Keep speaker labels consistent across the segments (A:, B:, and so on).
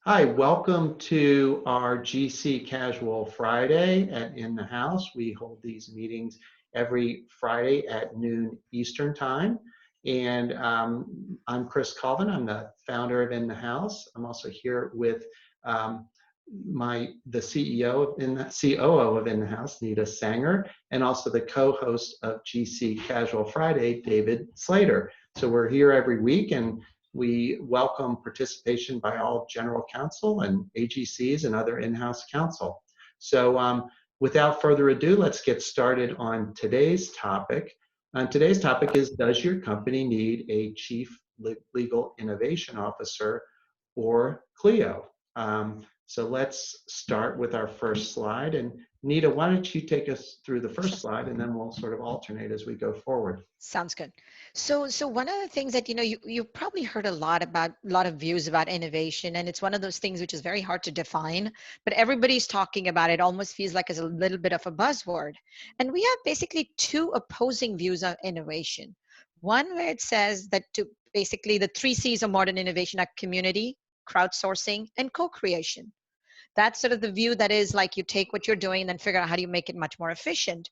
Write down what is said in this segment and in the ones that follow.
A: Hi, welcome to our GC Casual Friday at In the House. We hold these meetings every Friday at noon Eastern Time. And I'm Chris Colvin. I'm the founder of In the House. I'm also here with um, the CEO of COO of In the House, Nita Sanger, and also the co-host of GC Casual Friday, David Slater. So we're here every week, and we welcome participation by all general counsel and AGCs and other in-house counsel. So without further ado, let's get started on today's topic. Today's topic is, does your company need a Chief Legal Innovation Officer, or CLIO? So let's start with our first slide. And Nita, why don't you take us through the first slide, and then we'll sort of alternate as we go forward.
B: Sounds good. So one of the things that you probably heard a lot of views about innovation, and it's one of those things which is very hard to define, but everybody's talking about it. Almost feels like it's a little bit of a buzzword. And we have basically two opposing views of innovation. One where it says that to basically the 3 C's of modern innovation are community, crowdsourcing, and co-creation. That's sort of the view that is like you take what you're doing and then figure out how do you make it much more efficient.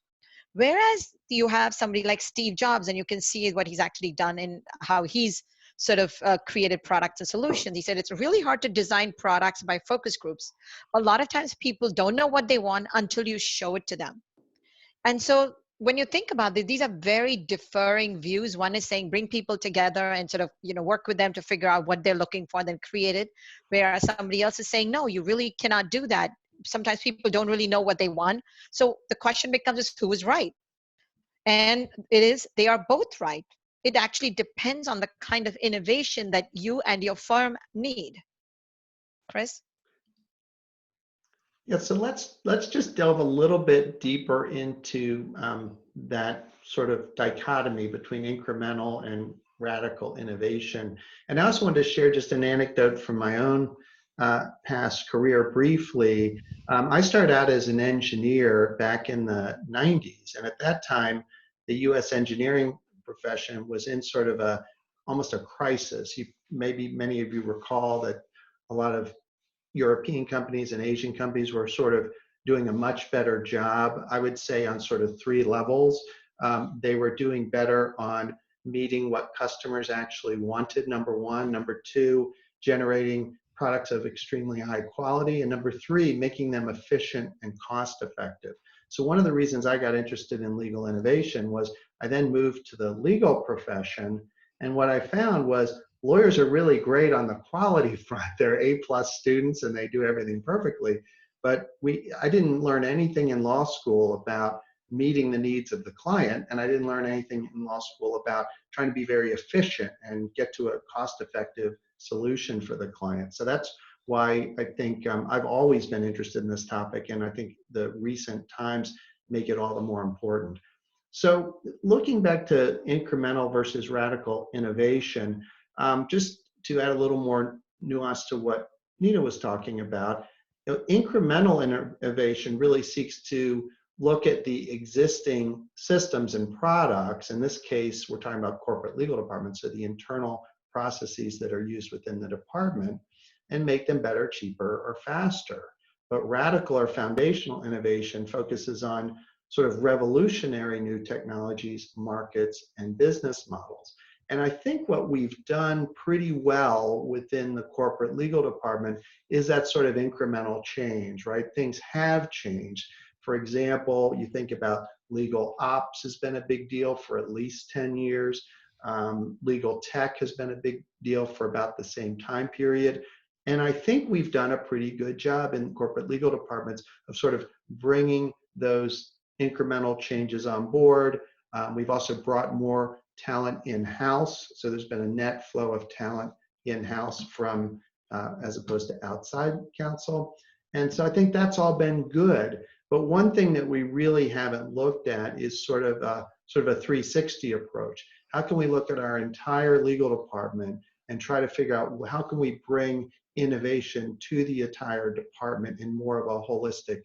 B: Whereas you have somebody like Steve Jobs, and you can see what he's actually done and how he's sort of created products and solutions. He said it's really hard to design products by focus groups. A lot of times people don't know what they want until you show it to them. And so when you think about it, these are very differing views. One is saying bring people together and sort of work with them to figure out what they're looking for, then create it. Whereas somebody else is saying, no, you really cannot do that. Sometimes people don't really know what they want. So the question becomes is who is right? And it is, they are both right. It actually depends on the kind of innovation that you and your firm need. Chris?
A: Yeah, so let's just delve a little bit deeper into that sort of dichotomy between incremental and radical innovation. And I also wanted to share just an anecdote from my own past career briefly. I started out as an engineer back in the 90s, and at that time, the U.S. engineering profession was in sort of almost a crisis. Maybe many of you recall that a lot of European companies and Asian companies were sort of doing a much better job, I would say, on sort of three levels. They were doing better on meeting what customers actually wanted, number one. Number two, generating products of extremely high quality. And number three, making them efficient and cost effective. So one of the reasons I got interested in legal innovation was I then moved to the legal profession. And what I found was lawyers are really great on the quality front. They're A-plus students and they do everything perfectly. But I didn't learn anything in law school about meeting the needs of the client, and I didn't learn anything in law school about trying to be very efficient and get to a cost-effective solution for the client. So that's why I think I've always been interested in this topic, and I think the recent times make it all the more important. So looking back to incremental versus radical innovation, just to add a little more nuance to what Nina was talking about, incremental innovation really seeks to look at the existing systems and products. In this case, we're talking about corporate legal departments, so the internal processes that are used within the department, and make them better, cheaper, or faster. But radical or foundational innovation focuses on sort of revolutionary new technologies, markets, and business models. And I think what we've done pretty well within the corporate legal department is that sort of incremental change, right? Things have changed. For example, you think about legal ops has been a big deal for at least 10 years. Legal tech has been a big deal for about the same time period. And I think we've done a pretty good job in corporate legal departments of sort of bringing those incremental changes on board. We've also brought more talent in-house. So there's been a net flow of talent in-house from as opposed to outside counsel. And so I think that's all been good. But one thing that we really haven't looked at is sort of a 360 approach. How can we look at our entire legal department and try to figure out how can we bring innovation to the entire department in more of a holistic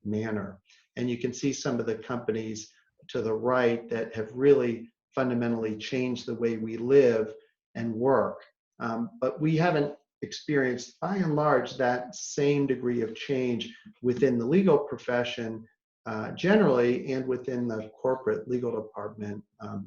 A: manner? And you can see some of the companies to the right that have really fundamentally changed the way we live and work. But we haven't experienced by and large that same degree of change within the legal profession generally, and within the corporate legal department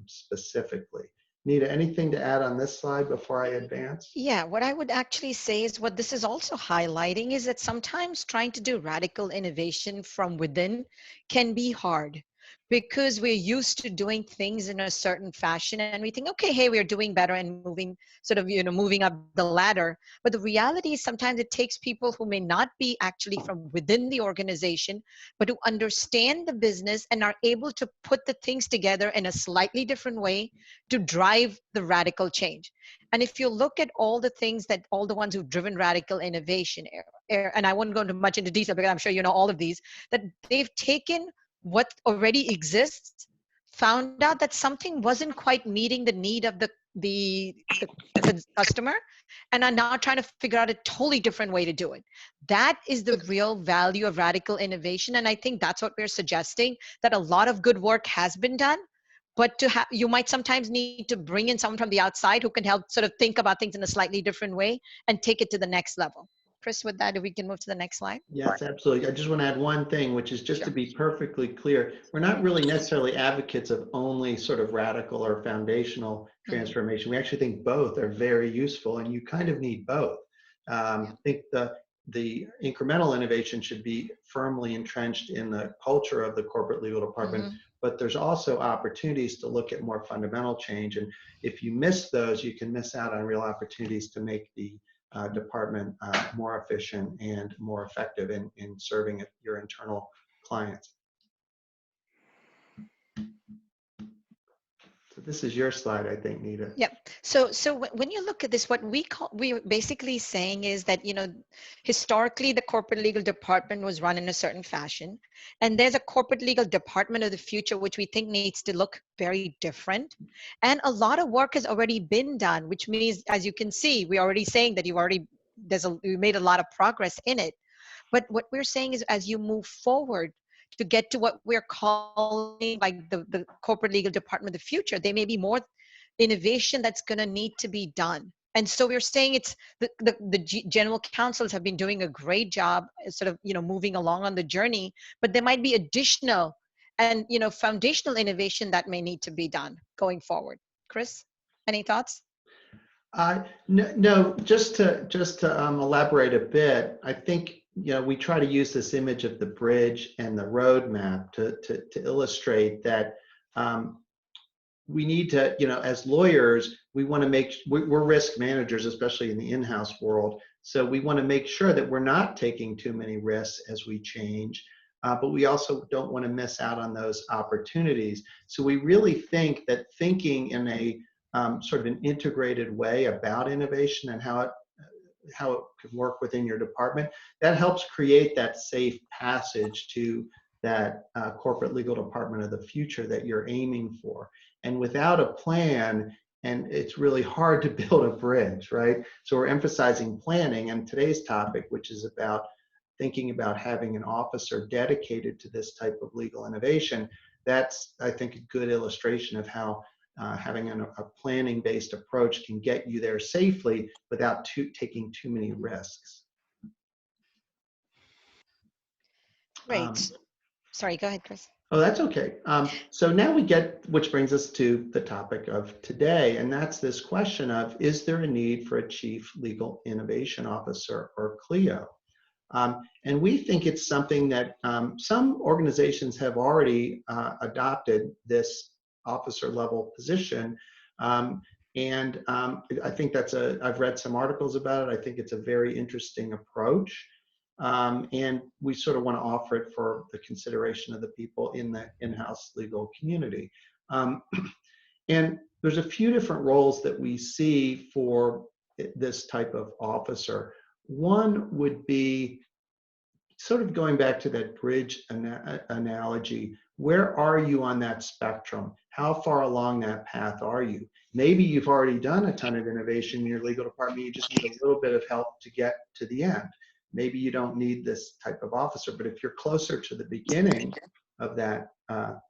A: specifically. Nita, anything to add on this slide before I advance?
B: Yeah, what I would actually say is what this is also highlighting is that sometimes trying to do radical innovation from within can be hard because we're used to doing things in a certain fashion and we think, okay, hey, we're doing better and moving sort of, moving up the ladder. But the reality is sometimes it takes people who may not be actually from within the organization, but who understand the business and are able to put the things together in a slightly different way to drive the radical change. And if you look at all the things that all the ones who've driven radical innovation, and I won't go into much into detail because I'm sure you know all of these, that they've taken what already exists, found out that something wasn't quite meeting the need of the customer, and are now trying to figure out a totally different way to do it. That is the real value of radical innovation. And I think that's what we're suggesting, that a lot of good work has been done, but to have, you might sometimes need to bring in someone from the outside who can help sort of think about things in a slightly different way and take it to the next level. Chris, with that, if we can move to the next slide.
A: Yes, absolutely. I just want to add one thing, which is just to
B: Sure.
A: be perfectly clear, we're not really necessarily advocates of only sort of radical or foundational transformation. We actually think both are very useful, and you kind of need both. I think the incremental innovation should be firmly entrenched in the culture of the corporate legal department, but there's also opportunities to look at more fundamental change. And if you miss those, you can miss out on real opportunities to make the department more efficient and more effective in serving your internal clients. So this is your slide, I think, Nita.
B: Yep. So when you look at this, what we're basically saying is that, historically the corporate legal department was run in a certain fashion, and there's a corporate legal department of the future which we think needs to look very different. And a lot of work has already been done, which means, as you can see, we're already saying that we made a lot of progress in it. But what we're saying is, as you move forward to get to what we're calling like the corporate legal department of the future, there may be more innovation that's going to need to be done. And so we're saying it's the general counsels have been doing a great job sort of, moving along on the journey, but there might be additional and, foundational innovation that may need to be done going forward. Chris, any thoughts?
A: No, just to elaborate a bit, I think we try to use this image of the bridge and the roadmap to illustrate that we need to, as lawyers, we want to we're risk managers, especially in the in-house world. So we want to make sure that we're not taking too many risks as we change, but we also don't want to miss out on those opportunities. So we really think that thinking in a sort of an integrated way about innovation and how it could work within your department, that helps create that safe passage to that corporate legal department of the future that you're aiming for. And without a plan, and it's really hard to build a bridge, right? So we're emphasizing planning, and today's topic, which is about thinking about having an officer dedicated to this type of legal innovation, that's, I think, a good illustration of how having a planning-based approach can get you there safely without taking too many risks.
B: Great. Sorry, go ahead, Chris.
A: Oh, that's okay. So now which brings us to the topic of today, and that's this question of, is there a need for a Chief Legal Innovation Officer, or CLIO? And we think it's something that some organizations have already adopted this officer level position. And I think I've read some articles about it. I think it's a very interesting approach. And we sort of want to offer it for the consideration of the people in the in-house legal community. And there's a few different roles that we see for this type of officer. One would be sort of going back to that bridge analogy. Where are you on that spectrum? How far along that path are you? Maybe you've already done a ton of innovation in your legal department. You just need a little bit of help to get to the end. Maybe you don't need this type of officer, but if you're closer to the beginning of that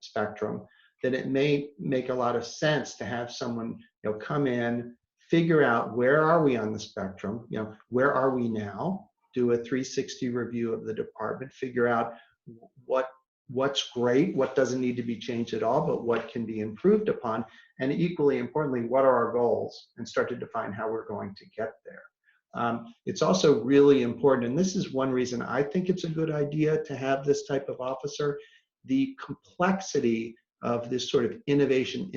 A: spectrum, then it may make a lot of sense to have someone come in, figure out where are we on the spectrum, where are we now, do a 360 review of the department, figure out what's great, what doesn't need to be changed at all, but what can be improved upon, and equally importantly, what are our goals, and start to define how we're going to get there. It's also really important, and this is one reason I think it's a good idea to have this type of officer. The complexity of this sort of innovation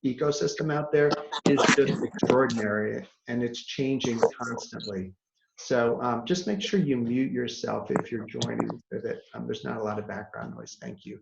A: ecosystem out there is just extraordinary, and it's changing constantly. So just make sure you mute yourself if you're joining so that there's not a lot of background noise. Thank you.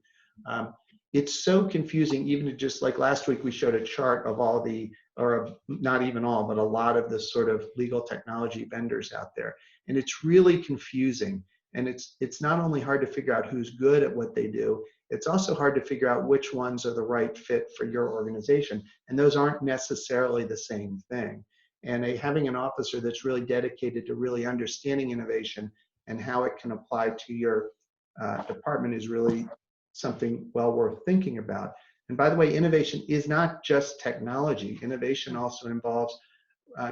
A: It's so confusing, even just like last week, we showed a chart of all the, or not even all, but a lot of the sort of legal technology vendors out there. And it's really confusing. And it's not only hard to figure out who's good at what they do, it's also hard to figure out which ones are the right fit for your organization. And those aren't necessarily the same thing. And having an officer that's really dedicated to really understanding innovation and how it can apply to your department is really something well worth thinking about. And by the way, innovation is not just technology. Innovation also involves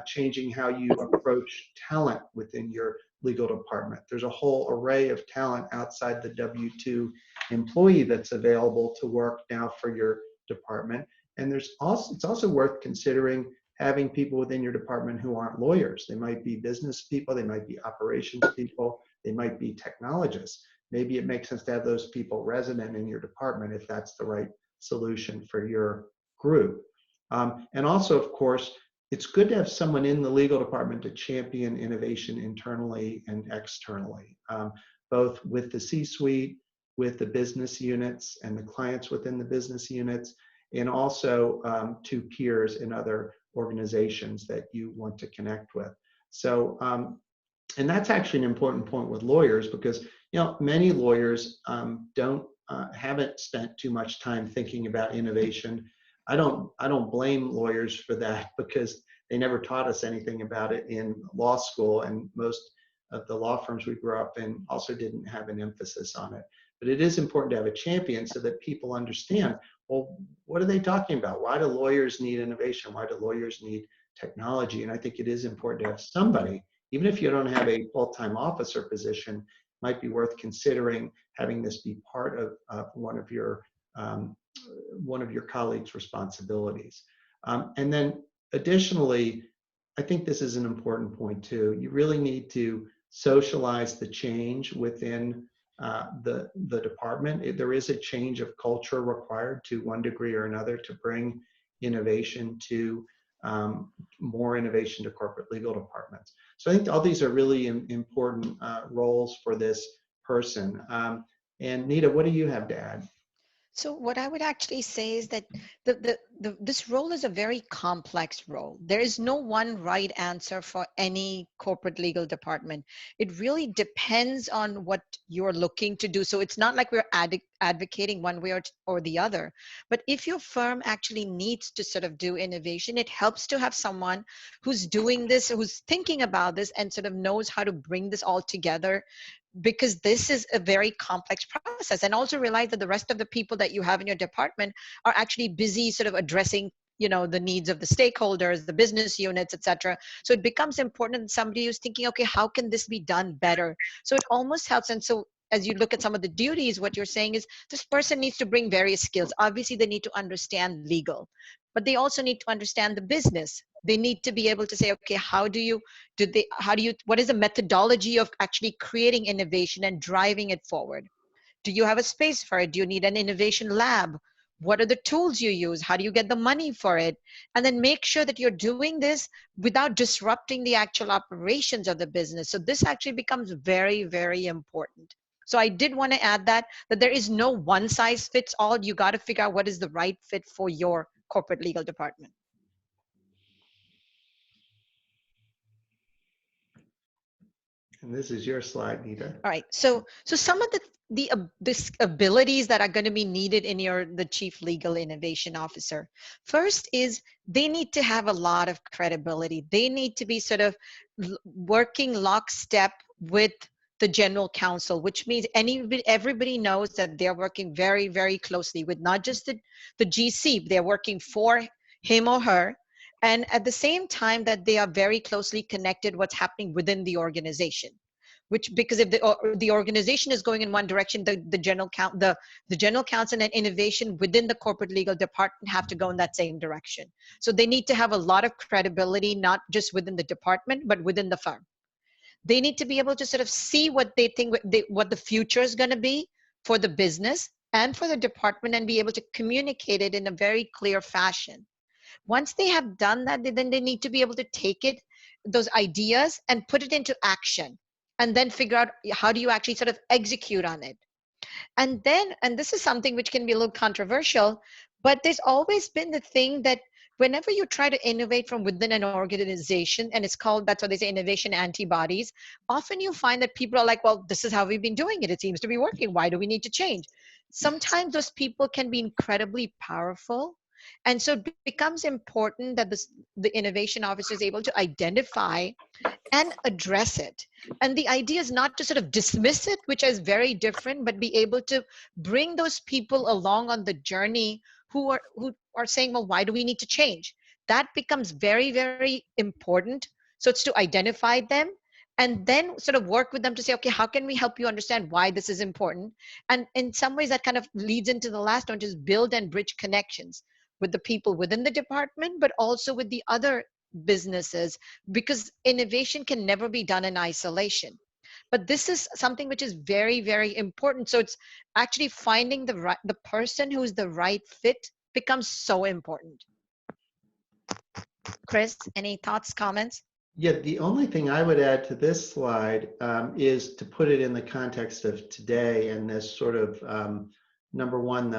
A: changing how you approach talent within your legal department. There's a whole array of talent outside the W-2 employee that's available to work now for your department. And it's also worth considering having people within your department who aren't lawyers. They might be business people, they might be operations people, they might be technologists. Maybe it makes sense to have those people resident in your department if that's the right solution for your group. And also, of course, it's good to have someone in the legal department to champion innovation internally and externally, both with the C-suite, with the business units and the clients within the business units, and also to peers in other organizations that you want to connect with. So, and that's actually an important point with lawyers, because many lawyers haven't spent too much time thinking about innovation. I don't blame lawyers for that, because they never taught us anything about it in law school, and most of the law firms we grew up in also didn't have an emphasis on it. But it is important to have a champion so that people understand, well, what are they talking about? Why do lawyers need innovation? Why do lawyers need technology? And I think it is important to have somebody, even if you don't have a full-time officer position, might be worth considering having this be part of one of your colleagues' responsibilities. And then additionally, I think this is an important point too. You really need to socialize the change within the department. There is a change of culture required to one degree or another to bring innovation to more innovation to corporate legal departments. So I think all these are really important roles for this person. And Nita, what do you have to add?
B: So what I would actually say is that this role is a very complex role. There is no one right answer for any corporate legal department. It really depends on what you're looking to do. So it's not like we're advocating one way or the other. But if your firm actually needs to sort of do innovation, it helps to have someone who's doing this, who's thinking about this, and sort of knows how to bring this all together, because this is a very complex process. And also realize that the rest of the people that you have in your department are actually busy sort of addressing the needs of the stakeholders, the business units, etc. So it becomes important that somebody who's thinking, okay, how can this be done better? So it almost helps. And so as you look at some of the duties, what you're saying is this person needs to bring various skills. Obviously, they need to understand legal, but they also need to understand the business. They need to be able to say, okay, what is the methodology of actually creating innovation and driving it forward? Do you have a space for it? Do you need an innovation lab? What are the tools you use? How do you get the money for it? And then make sure that you're doing this without disrupting the actual operations of the business. So this actually becomes very, very important. So I did want to add that there is no one size fits all. You got to figure out what is the right fit for your corporate legal department.
A: And this is your slide, Nita.
B: All right. So some of the abilities that are going to be needed in the chief legal innovation officer. First is they need to have a lot of credibility. They need to be sort of working lockstep with the general counsel, which means everybody knows that they're working very, very closely with not just the GC, they're working for him or her, and at the same time that they are very closely connected what's happening within the organization, which, because if the organization is going in one direction, the general counsel and innovation within the corporate legal department have to go in that same direction. So they need to have a lot of credibility, not just within the department but within the firm. They need to be able to sort of see what they think what the future is going to be for the business and for the department, and be able to communicate it in a very clear fashion. Once they have done that, then they need to be able to take it, those ideas, and put it into action, and then figure out how do you actually sort of execute on it. And then, and this is something which can be a little controversial, but there's always been the thing that whenever you try to innovate from within an organization, and it's called, that's what they say, innovation antibodies, often you find that people are like, well, this is how we've been doing it. It seems to be working. Why do we need to change? Sometimes those people can be incredibly powerful. And so it becomes important that the innovation officer is able to identify and address it. And the idea is not to sort of dismiss it, which is very different, but be able to bring those people along on the journey who are saying, well, why do we need to change? That becomes very, very important. So it's to identify them and then sort of work with them to say, okay, how can we help you understand why this is important? And in some ways that kind of leads into the last one, just build and bridge connections with the people within the department, but also with the other businesses, because innovation can never be done in isolation. But this is something which is very, very important. So it's actually finding the person who's the right fit becomes so important. Chris, any thoughts, comments?
A: Yeah, the only thing I would add to this slide is to put it in the context of today and this sort of number one,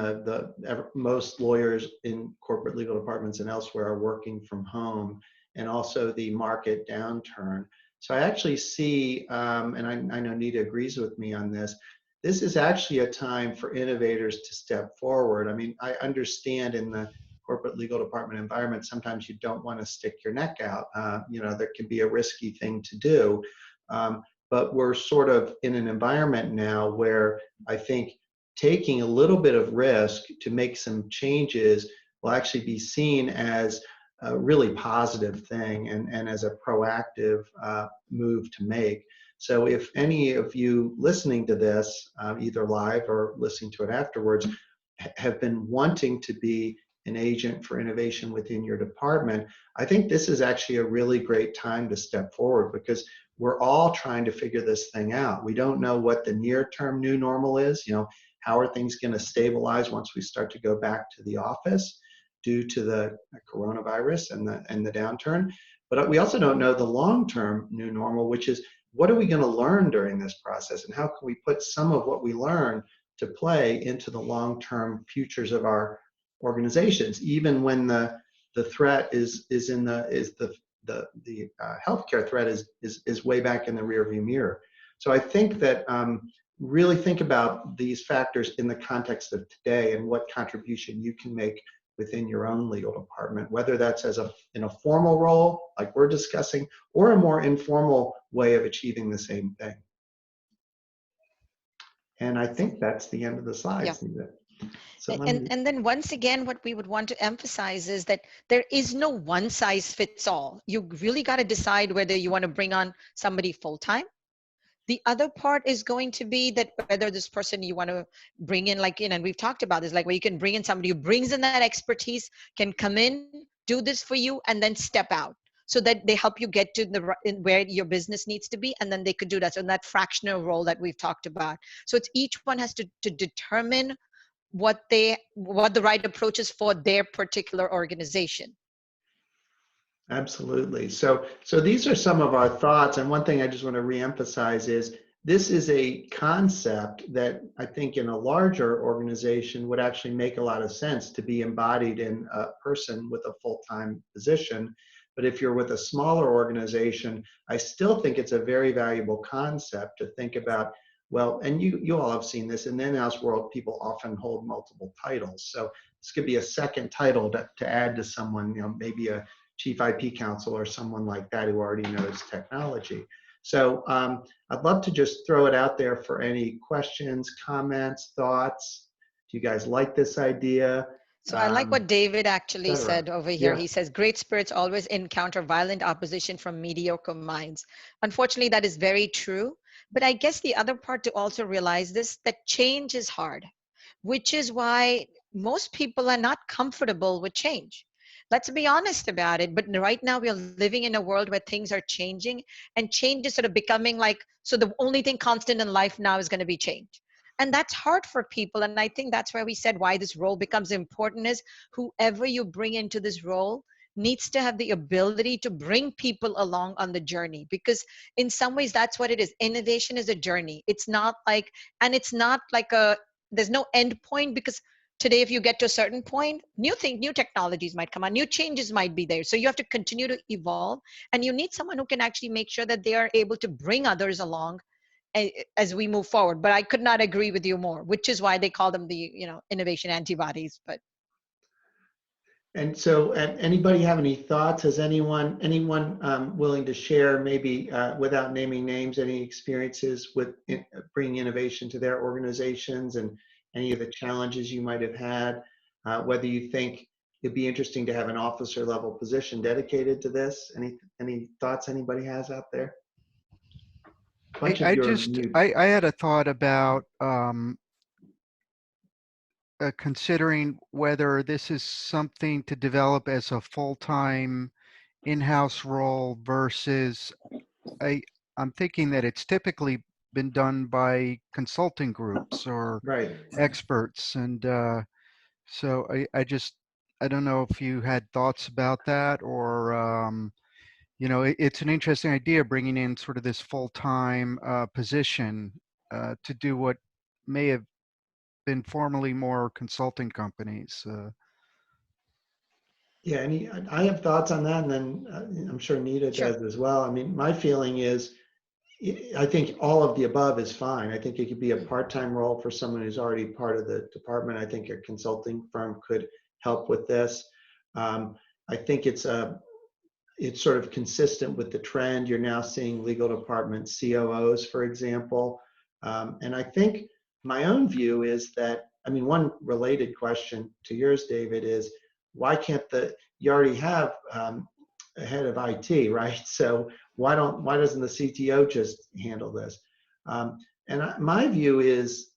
A: most lawyers in corporate legal departments and elsewhere are working from home, and also the market downturn. So I actually see, and I know Nita agrees with me on this, this is actually a time for innovators to step forward. I mean, I understand in the corporate legal department environment, sometimes you don't want to stick your neck out. There can be a risky thing to do. But we're sort of in an environment now where I think taking a little bit of risk to make some changes will actually be seen as a really positive thing and as a proactive move to make. So if any of you listening to this, either live or listening to it afterwards, have been wanting to be an agent for innovation within your department, I think this is actually a really great time to step forward, because we're all trying to figure this thing out. We don't know what the near-term new normal is. How are things going to stabilize once we start to go back to the office due to the coronavirus and the downturn? But we also don't know the long-term new normal, which is what are we going to learn during this process, and how can we put some of what we learn to play into the long-term futures of our organizations, even when the threat is the healthcare threat is way back in the rearview mirror. So I think that really think about these factors in the context of today and what contribution you can make within your own legal department, whether that's in a formal role like we're discussing, or a more informal way of achieving the same thing. And I think that's the end of the slides.
B: Yeah.
A: So
B: and then once again, what we would want to emphasize is that there is no one size fits all. You really got to decide whether you want to bring on somebody full-time. The other part is going to be that whether this person you want to bring in, and we've talked about this, like where you can bring in somebody who brings in that expertise, can come in, do this for you, and then step out, so that they help you get to where your business needs to be, and then they could do that. So in that fractional role that we've talked about. So it's each one has to determine what the right approach is for their particular organization.
A: Absolutely. So these are some of our thoughts. And one thing I just want to reemphasize is this is a concept that I think in a larger organization would actually make a lot of sense to be embodied in a person with a full-time position. But if you're with a smaller organization, I still think it's a very valuable concept to think about. Well, and you all have seen this in the in-house world, people often hold multiple titles. So this could be a second title to add to someone, maybe a chief IP counsel or someone like that who already knows technology. So I'd love to just throw it out there for any questions, comments, thoughts. Do you guys like this idea?
B: So I like what David actually
A: etc.
B: said over here.
A: Yeah.
B: He says, great spirits always encounter violent opposition from mediocre minds. Unfortunately, that is very true. But I guess the other part to also realize this, that change is hard, which is why most people are not comfortable with change. Let's be honest about it. But right now, we are living in a world where things are changing, and change is sort of becoming like, so the only thing constant in life now is going to be change. And that's hard for people. And I think that's why we said why this role becomes important is whoever you bring into this role needs to have the ability to bring people along on the journey, because in some ways that's what it is. Innovation is a journey. It's not like, and it's not like a, there's no end point, because today if you get to a certain point, new technologies might come on, new changes might be there, so you have to continue to evolve, and you need someone who can actually make sure that they are able to bring others along as we move forward. But I could not agree with you more, which is why they call them the, innovation antibodies. But
A: And so, anybody have any thoughts? Has anyone willing to share, maybe without naming names, any experiences with bringing innovation to their organizations and any of the challenges you might have had? Whether you think it'd be interesting to have an officer level position dedicated to this? Any thoughts anybody has out there? A bunch of your mute.
C: I had a thought about considering whether this is something to develop as a full-time in-house role versus I'm thinking that it's typically been done by consulting groups or
A: Right.
C: experts. And so I don't know if you had thoughts about that, or it's an interesting idea bringing in sort of this full-time position to do what may have been formerly more consulting companies.
A: Yeah, I have thoughts on that, and then I'm sure Nita
B: sure.
A: does as well. I mean, my feeling is, I think all of the above is fine. I think it could be a part-time role for someone who's already part of the department. I think a consulting firm could help with this. I think it's sort of consistent with the trend. You're now seeing legal department COOs, for example. And I think my own view is that, I mean, one related question to yours, David, is why can't you already have a head of IT, right? So why doesn't the CTO just handle this? My view is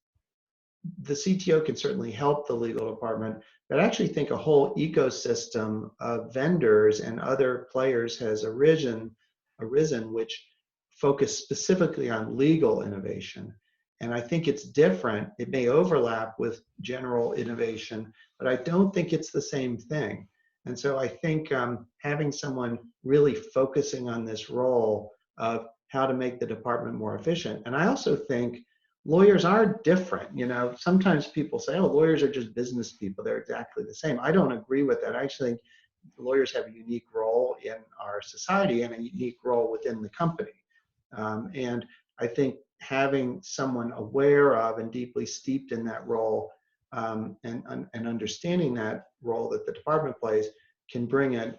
A: the CTO can certainly help the legal department, but I actually think a whole ecosystem of vendors and other players has arisen which focus specifically on legal innovation. And I think it's different. It may overlap with general innovation, but I don't think it's the same thing. And so I think having someone really focusing on this role of how to make the department more efficient. And I also think lawyers are different. Sometimes people say, oh, lawyers are just business people. They're exactly the same. I don't agree with that. I actually think lawyers have a unique role in our society and a unique role within the company. And I think having someone aware of and deeply steeped in that role and understanding that role that the department plays can bring a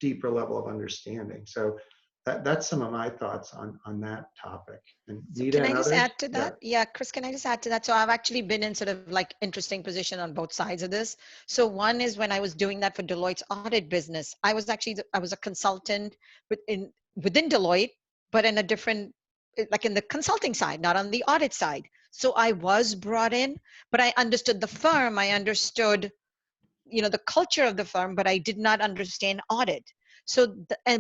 A: deeper level of understanding. So that's some of my thoughts on that topic. And
B: So
A: Nita
B: can I
A: and
B: just
A: others?
B: add to that? Yeah, Chris, can I just add to that? So I've actually been in sort of like interesting position on both sides of this. So one is when I was doing that for Deloitte's audit business, I was a consultant within Deloitte, but in a different, like in the consulting side, not on the audit side. So I was brought in, but I understood the firm. I understood the culture of the firm, but I did not understand audit. So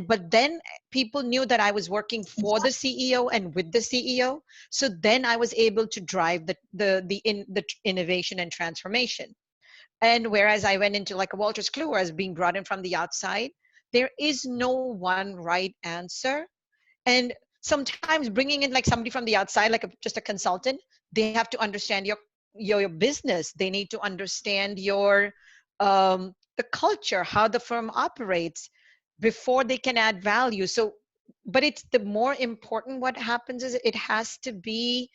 B: but then people knew that I was working for the CEO and with the CEO. So then I was able to drive the innovation and transformation. And whereas I went into like a Walters Kluwer as being brought in from the outside, there is no one right answer. And sometimes bringing in like somebody from the outside, like just a consultant, they have to understand your business. They need to understand the culture, how the firm operates before they can add value. So, but it's the more important, what happens is it has to be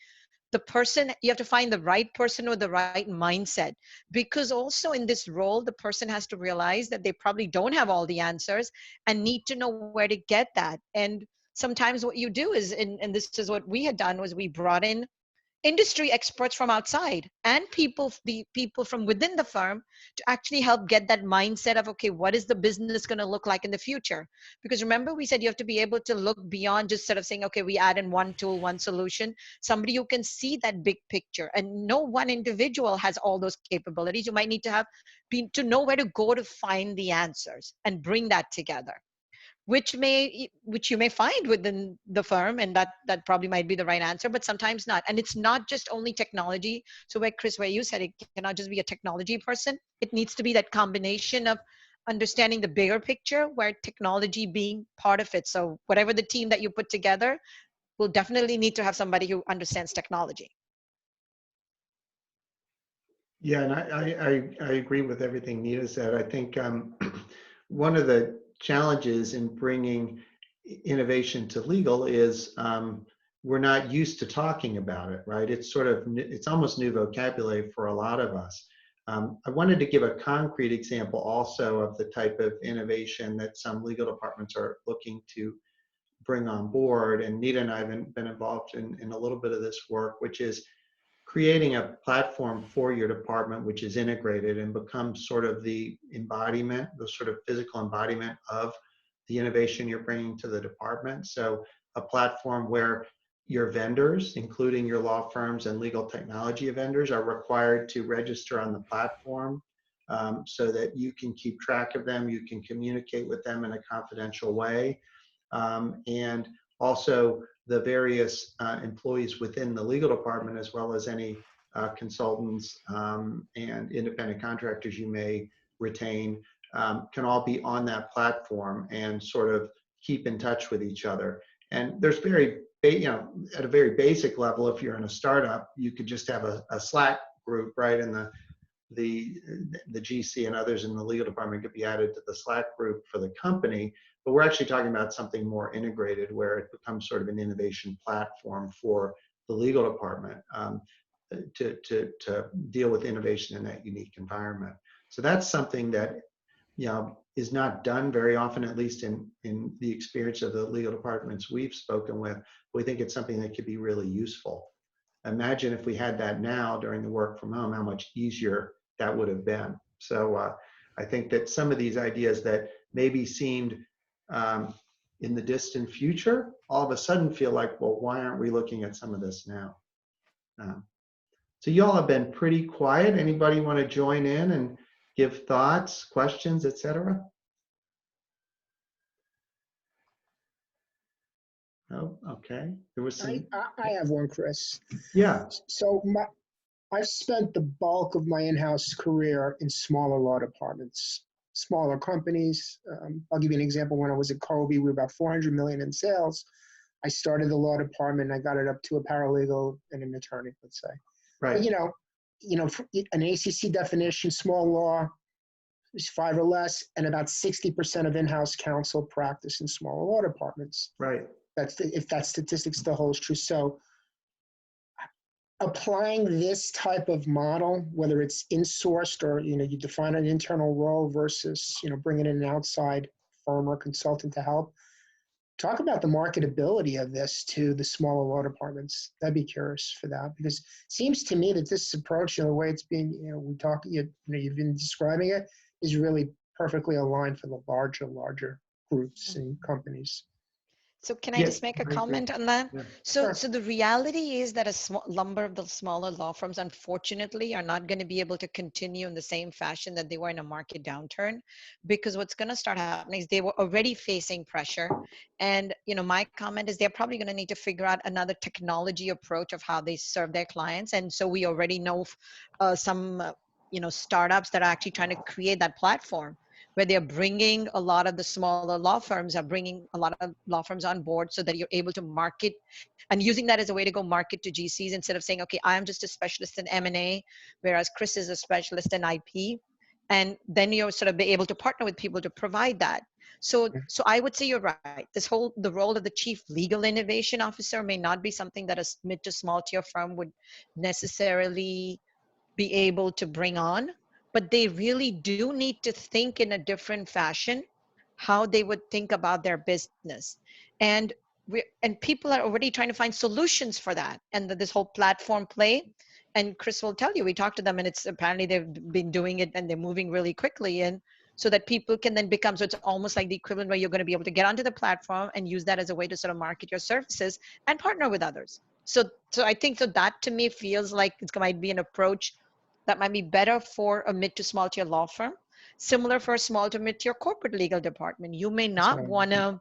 B: the person. You have to find the right person with the right mindset, because also in this role the person has to realize that they probably don't have all the answers and need to know where to get that. And sometimes what you do is, and this is what we had done, was we brought in industry experts from outside and the people from within the firm to actually help get that mindset of, okay, what is the business going to look like in the future? Because remember, we said you have to be able to look beyond just sort of saying, okay, we add in one tool, one solution. Somebody who can see that big picture, and no one individual has all those capabilities. You might need to have to know where to go to find the answers and bring that together, which you may find within the firm, and that probably might be the right answer, but sometimes not. And it's not just only technology. So where, Chris, where you said it cannot just be a technology person, it needs to be that combination of understanding the bigger picture, where technology being part of it. So whatever the team that you put together will definitely need to have somebody who understands technology.
A: Yeah, and I agree with everything Nita said. I think one of the challenges in bringing innovation to legal is we're not used to talking about it, right? It's sort of, it's almost new vocabulary for a lot of us. I wanted to give a concrete example also of the type of innovation that some legal departments are looking to bring on board. And Nita and I have been involved in a little bit of this work, which is creating a platform for your department which is integrated and becomes sort of the embodiment, the sort of physical embodiment of the innovation you're bringing to the department. So a platform where your vendors, including your law firms and legal technology vendors, are required to register on the platform so that you can keep track of them, you can communicate with them in a confidential way. And also the various employees within the legal department, as well as any consultants and independent contractors you may retain, can all be on that platform and sort of keep in touch with each other. And there's at a very basic level, if you're in a startup, you could just have a Slack group, right? And the GC and others in the legal department could be added to the Slack group for the company. But we're actually talking about something more integrated, where it becomes sort of an innovation platform for the legal department to deal with innovation in that unique environment. So that's something that is not done very often, at least in the experience of the legal departments we've spoken with. We think it's something that could be really useful. Imagine if we had that now during the work from home, how much easier that would have been. So I think that some of these ideas that maybe seemed in the distant future, all of a sudden feel like, well, why aren't we looking at some of this now? So you all have been pretty quiet. Anybody want to join in and give thoughts, questions, etc.? Oh, okay. There was some.
D: I have one, Chris.
A: Yeah.
D: So I've spent the bulk of my in-house career in smaller law departments, smaller companies. I'll give you an example. When I was at Kobe, we were about 400 million in sales. I started the law department. I got it up to a paralegal and an attorney, let's say.
A: Right.
D: But, an ACC definition, small law is 5 or less, and about 60% of in-house counsel practice in smaller law departments.
A: Right.
D: If that statistic still holds true. So applying this type of model, whether it's insourced or, you define an internal role versus, bringing in an outside firm or consultant to help, talk about the marketability of this to the smaller law departments. I'd be curious for that, because it seems to me that this approach, the way it's being, you've been describing it, is really perfectly aligned for the larger groups and companies.
B: So can I just make a comment on that?
A: Yeah.
B: So the reality is that a number of the smaller law firms, unfortunately, are not going to be able to continue in the same fashion that they were in a market downturn, because what's going to start happening is they were already facing pressure. And, my comment is they're probably going to need to figure out another technology approach of how they serve their clients. And so we already know some, startups that are actually trying to create that platform, where they're bringing a lot of the smaller law firms, are bringing a lot of law firms on board so that you're able to market and using that as a way to go market to GCs, instead of saying, okay, I'm just a specialist in M&A, whereas Chris is a specialist in IP. And then you're sort of be able to partner with people to provide that. So I would say you're right. The role of the chief legal innovation officer may not be something that a mid to small tier firm would necessarily be able to bring on, but they really do need to think in a different fashion how they would think about their business. And and people are already trying to find solutions for that. And this whole platform play, and Chris will tell you, we talked to them and it's apparently they've been doing it and they're moving really quickly. And so that people can then become, so it's almost like the equivalent where you're going to be able to get onto the platform and use that as a way to sort of market your services and partner with others. So I think that to me feels like it might be an approach that might be better for a mid to small tier law firm, similar for a small to mid tier corporate legal department. You may not want to,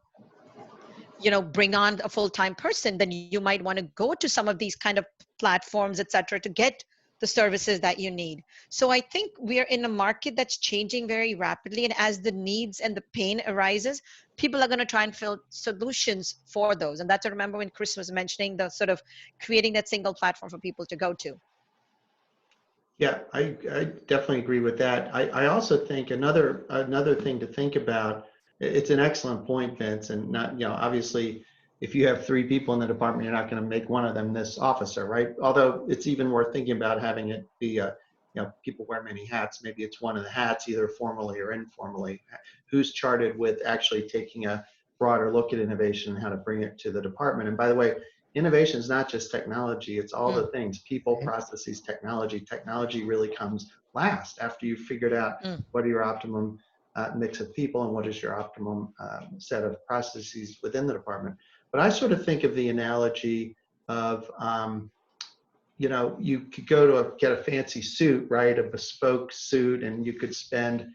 B: bring on a full-time person. Then you might want to go to some of these kind of platforms, et cetera, to get the services that you need. So I think we're in a market that's changing very rapidly. And as the needs and the pain arises, people are going to try and fill solutions for those. And that's, I remember when Chris was mentioning the sort of creating that single platform for people to go to.
A: Yeah, I definitely agree with that. I also think another thing to think about, it's an excellent point, Vince, and not, obviously if you have 3 people in the department, you're not going to make one of them this officer, right? Although it's even worth thinking about having it be people wear many hats. Maybe it's one of the hats, either formally or informally, who's charted with actually taking a broader look at innovation and how to bring it to the department. And by the way, innovation is not just technology, it's all the things, people, processes, technology. Technology really comes last after you've figured out what are your optimum mix of people and what is your optimum set of processes within the department. But I sort of think of the analogy of, you could go to get a fancy suit, right? A bespoke suit, and you could spend,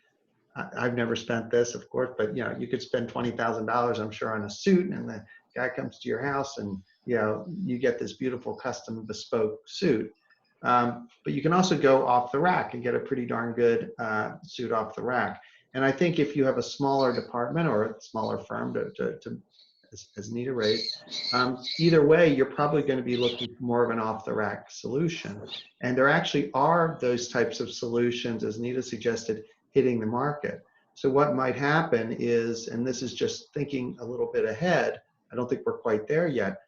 A: I've never spent this, of course, but you could spend $20,000, I'm sure, on a suit, and the guy comes to your house and you get this beautiful custom bespoke suit. But you can also go off the rack and get a pretty darn good suit off the rack. And I think if you have a smaller department or a smaller firm as Nita raised, either way, you're probably going to be looking for more of an off the rack solution. And there actually are those types of solutions, as Nita suggested, hitting the market. So what might happen is, and this is just thinking a little bit ahead, I don't think we're quite there yet,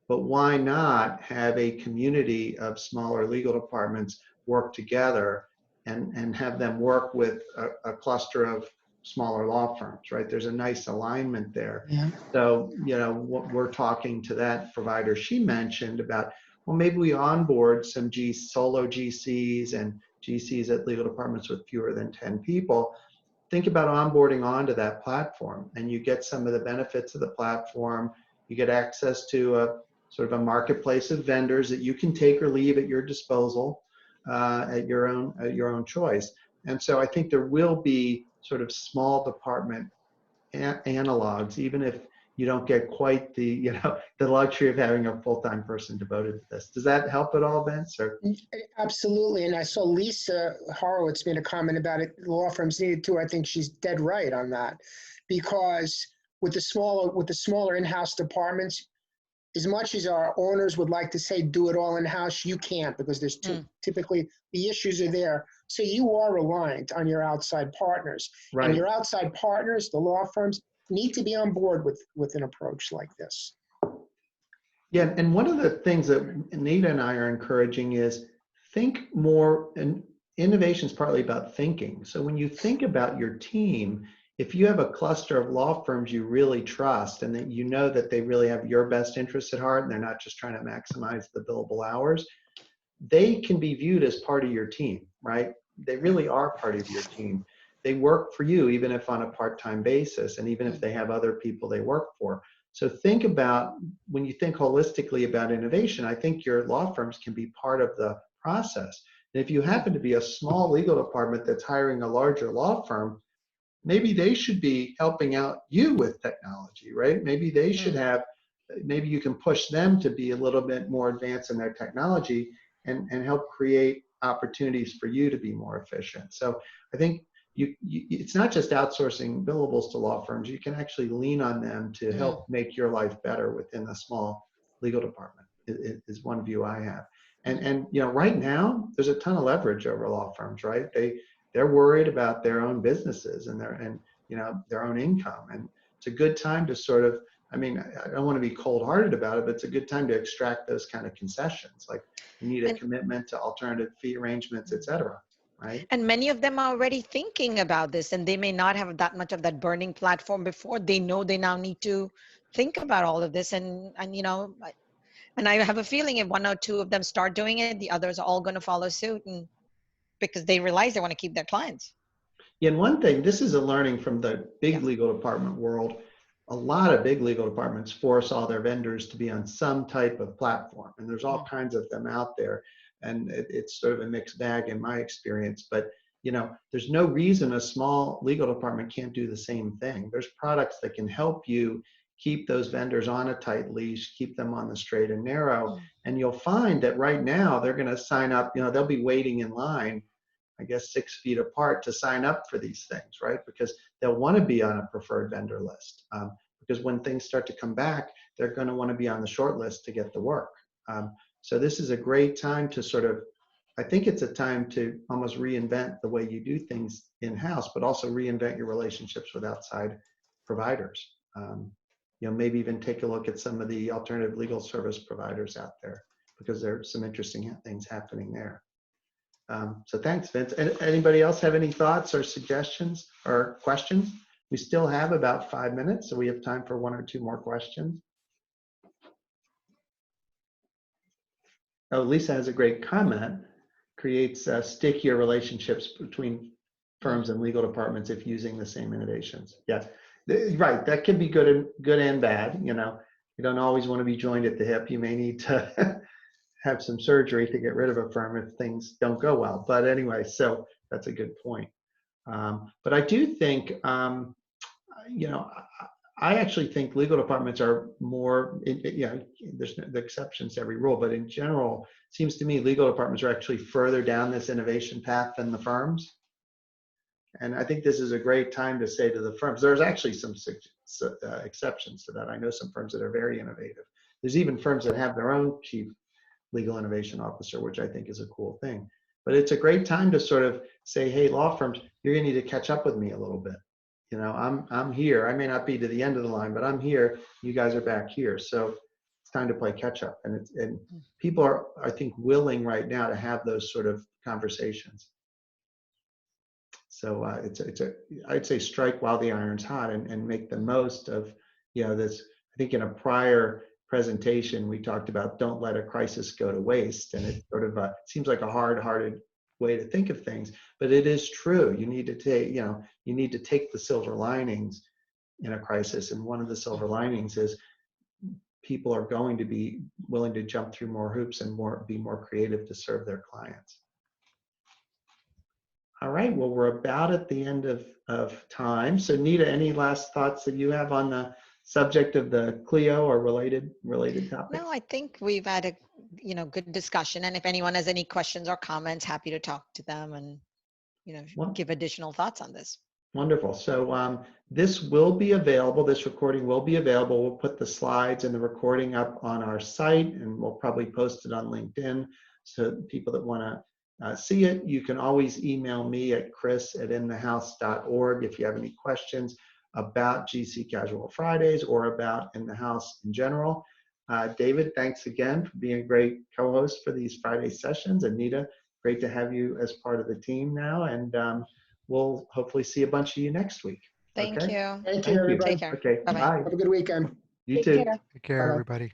A: but why not have a community of smaller legal departments work together and have them work with a cluster of smaller law firms, right? There's a nice alignment there. Yeah. So, what we're talking to that provider she mentioned about, well, maybe we onboard some solo GCs and GCs at legal departments with fewer than 10 people. Think about onboarding onto that platform, and you get some of the benefits of the platform. You get access to a sort of a marketplace of vendors that you can take or leave at your disposal at your own choice. And so I think there will be sort of small department analogs, even if you don't get quite the the luxury of having a full-time person devoted to this. Does that help at all, Vince? Or?
D: Absolutely. And I saw Lisa Horowitz made a comment about it. Law firms needed to. I think she's dead right on that, because with the smaller in-house departments, as much as our owners would like to say do it all in-house, you can't, because there's typically the issues are there. So you are reliant on your outside partners. Right. And your outside partners, the law firms, need to be on board with an approach like this.
A: Yeah, and one of the things that Anita and I are encouraging is think more, and innovation is partly about thinking. So when you think about your team, if you have a cluster of law firms you really trust and that you know that they really have your best interests at heart and they're not just trying to maximize the billable hours, they can be viewed as part of your team, right? They really are part of your team. They work for you, even if on a part-time basis, and even if they have other people they work for. So think about, when you think holistically about innovation, I think your law firms can be part of the process. And if you happen to be a small legal department that's hiring a larger law firm, maybe they should be helping out you with technology, right? Maybe they should have, maybe you can push them to be a little bit more advanced in their technology and help create opportunities for you to be more efficient. So I think it's not just outsourcing billables to law firms. You can actually lean on them to help make your life better within a small legal department, is one view I have. And right now, there's a ton of leverage over law firms, right? They're worried about their own businesses and their own income. And it's a good time to sort of, I don't want to be cold-hearted about it, but it's a good time to extract those kind of concessions. Like, you need a commitment to alternative fee arrangements, et cetera, right?
B: And many of them are already thinking about this, and they may not have that much of that burning platform before. They know they now need to think about all of this, and and I have a feeling if one or two of them start doing it, the others are all going to follow suit, and because they realize they want to keep their clients.
A: Yeah, and one thing, this is a learning from the big legal department world. A lot of big legal departments force all their vendors to be on some type of platform, and there's all kinds of them out there. And it's sort of a mixed bag in my experience. But there's no reason a small legal department can't do the same thing. There's products that can help you keep those vendors on a tight leash, keep them on the straight and narrow. And you'll find that right now they're going to sign up. They'll be waiting in line, I guess, 6 feet apart to sign up for these things, right? Because they'll want to be on a preferred vendor list. Because when things start to come back, they're going to want to be on the short list to get the work. So this is a great time to sort of, I think it's a time to almost reinvent the way you do things in-house, but also reinvent your relationships with outside providers. Maybe even take a look at some of the alternative legal service providers out there, because there's some interesting things happening there. So thanks, Vince. Anybody else have any thoughts or suggestions or questions? We still have about 5 minutes, so we have time for 1 or 2 more questions. Oh, Lisa has a great comment. Creates stickier relationships between firms and legal departments if using the same innovations. Yeah, right. That can be good and bad. You don't always want to be joined at the hip. You may need to have some surgery to get rid of a firm if things don't go well. But anyway, so that's a good point. But I do think, I actually think legal departments are more, there's the exceptions to every rule, but in general, it seems to me legal departments are actually further down this innovation path than the firms. And I think this is a great time to say to the firms, there's actually some exceptions to that. I know some firms that are very innovative. There's even firms that have their own chief legal innovation officer, which I think is a cool thing. But it's a great time to sort of say, hey, law firms, you're gonna need to catch up with me a little bit. I'm here. I may not be to the end of the line, but I'm here. You guys are back here. So it's time to play catch up. And people are, I think, willing right now to have those sort of conversations. So I'd say strike while the iron's hot and make the most of, this. I think in a prior presentation, we talked about don't let a crisis go to waste. And it sort of seems like a hard-hearted way to think of things, but it is true. You need to take the silver linings in a crisis. And one of the silver linings is people are going to be willing to jump through more hoops and be more creative to serve their clients. All right, well, we're about at the end of time. So Nita, any last thoughts that you have on the subject of the CLIO or related topics?
B: No, I think we've had a good discussion, and if anyone has any questions or comments, happy to talk to them and give additional thoughts on this.
A: Wonderful. So this will be available. This recording will be available. We'll put the slides and the recording up on our site, and we'll probably post it on LinkedIn. So people that want to see it, you can always email me at chris@inthehouse.org if you have any questions about GC Casual Fridays or about In the House in general. David, thanks again for being a great co-host for these Friday sessions. Anita, great to have you as part of the team now. And we'll hopefully see a bunch of you next week.
B: Thank you.
D: Thank you, everybody.
B: Take care.
A: Okay,
B: Bye-bye.
A: bye.
D: Have a good weekend.
A: You too.
C: Take care,
D: Bye-bye.
C: everybody.